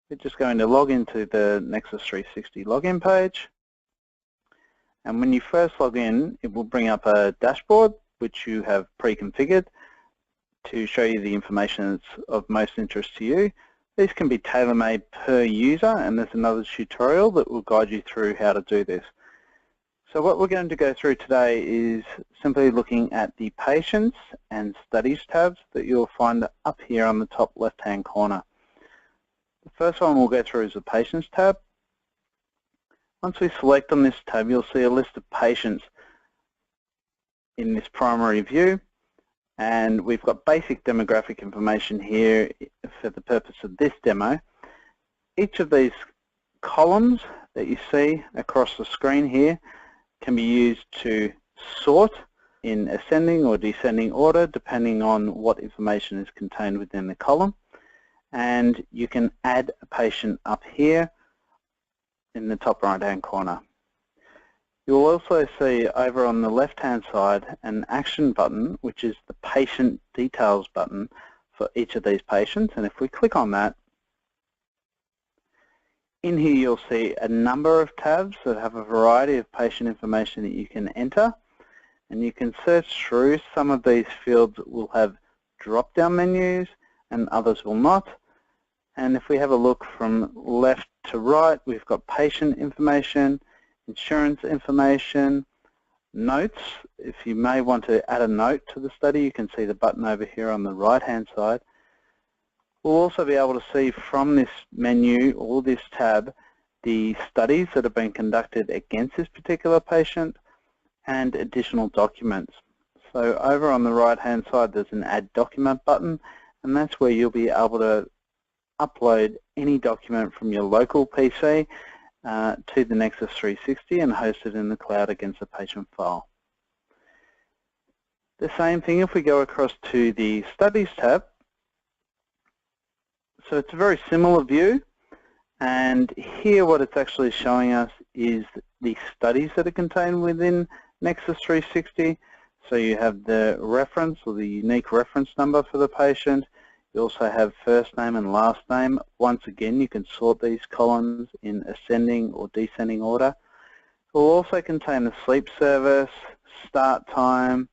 We're just going to log into the Nexus 360 login page. And when you first log in, it will bring up a dashboard which you have pre-configured to show you the information that's of most interest to you. These can be tailor-made per user, and there's another tutorial that will guide you through how to do this. So what we're going to go through today is simply looking at the Patients and Studies tabs that you'll find up here on the top left-hand corner. The first one we'll go through is the Patients tab. Once we select on this tab, you'll see a list of patients in this primary view, and we've got basic demographic information here for the purpose of this demo. Each of these columns that you see across the screen here can be used to sort in ascending or descending order depending on what information is contained within the column. And you can add a patient up here in the top right hand corner. You'll also see over on the left hand side an action button, which is the patient details button for each of these patients, and if we click on that, in here you'll see a number of tabs that have a variety of patient information that you can enter, and you can search through. Some of these fields will have drop-down menus and others will not. And if we have a look from left to right, we've got patient information, insurance information, notes. If you may want to add a note to the study, you can see the button over here on the right-hand side. We'll also be able to see from this menu or this tab the studies that have been conducted against this particular patient and additional documents. So over on the right-hand side there's an Add Document button, and that's where you'll be able to upload any document from your local PC to the Nexus 360 and host it in the cloud against a patient file. The same thing if we go across to the Studies tab. So it's a very similar view, and here what it's actually showing us is the studies that are contained within Nexus 360. So you have the reference or the unique reference number for the patient. You also have first name and last name. Once again, you can sort these columns in ascending or descending order. It will also contain the sleep service, start time,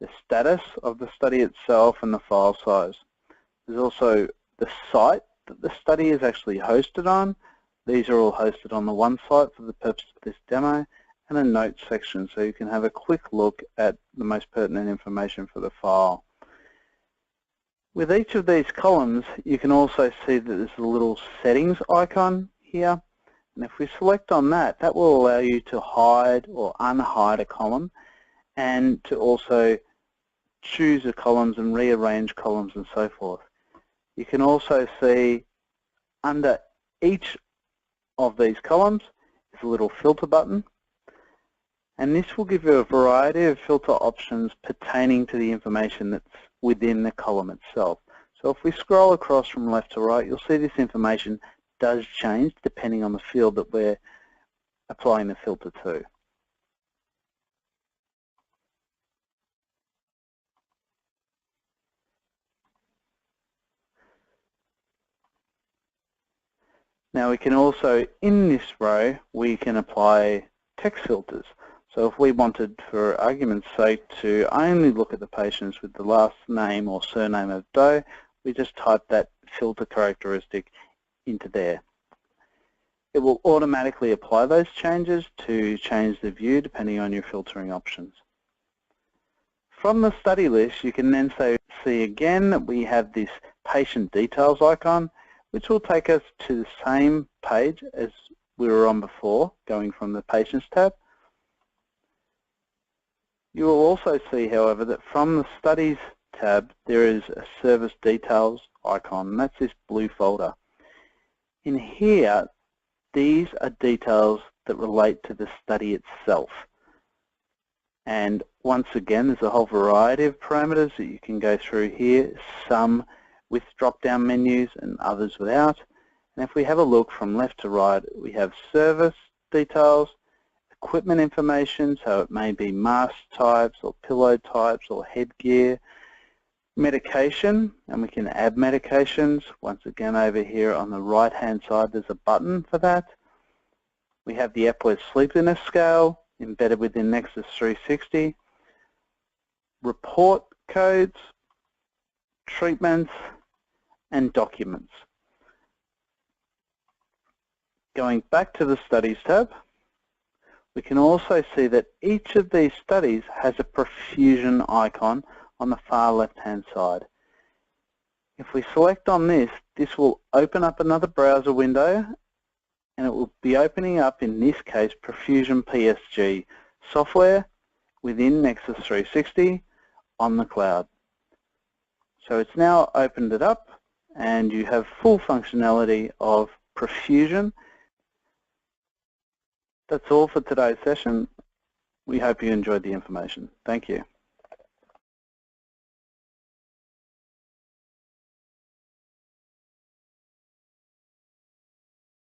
the status of the study itself, and the file size. There's also the site that the study is actually hosted on. These are all hosted on the one site for the purpose of this demo, and a notes section so you can have a quick look at the most pertinent information for the file. With each of these columns, you can also see that there's a little settings icon here, and if we select on that, that will allow you to hide or unhide a column, and to also choose the columns and rearrange columns and so forth. You can also see under each of these columns is a little filter button, and this will give you a variety of filter options pertaining to the information that's within the column itself. So if we scroll across from left to right, you'll see this information does change depending on the field that we're applying the filter to. Now we can also, in this row, we can apply text filters. So if we wanted, for argument's sake, to only look at the patients with the last name or surname of Doe, we just type that filter characteristic into there. It will automatically apply those changes to change the view depending on your filtering options. From the study list, you can then see again that we have this patient details icon, which will take us to the same page as we were on before, going from the Patients tab. You will also see, however, that from the Studies tab, there is a Service Details icon, and that's this blue folder. In here, these are details that relate to the study itself. And once again, there's a whole variety of parameters that you can go through here, some with drop-down menus and others without. And if we have a look from left to right, we have service details, equipment information, so it may be mask types or pillow types or headgear, Medication, and we can add medications. Once again, over here on the right-hand side, there's a button for that. We have the Epworth Sleepiness Scale embedded within Nexus 360. Report codes, treatments, and documents. Going back to the Studies tab, we can also see that each of these studies has a perfusion icon on the far left-hand side. If we select on this, this will open up another browser window, and it will be opening up, in this case, Perfusion PSG software within Nexus 360 on the cloud. So it's now opened it up, and you have full functionality of perfusion. That's all for today's session. We hope you enjoyed the information. Thank you.